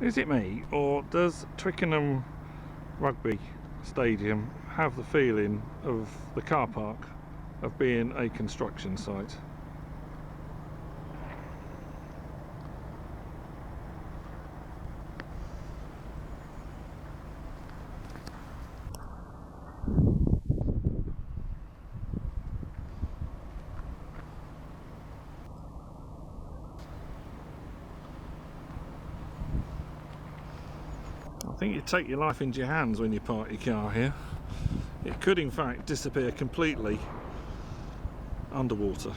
Is it me, or does Twickenham Rugby Stadium have the feeling of the car park of being a construction site? I think you take your life into your hands when you park your car here. It could in fact disappear completely underwater.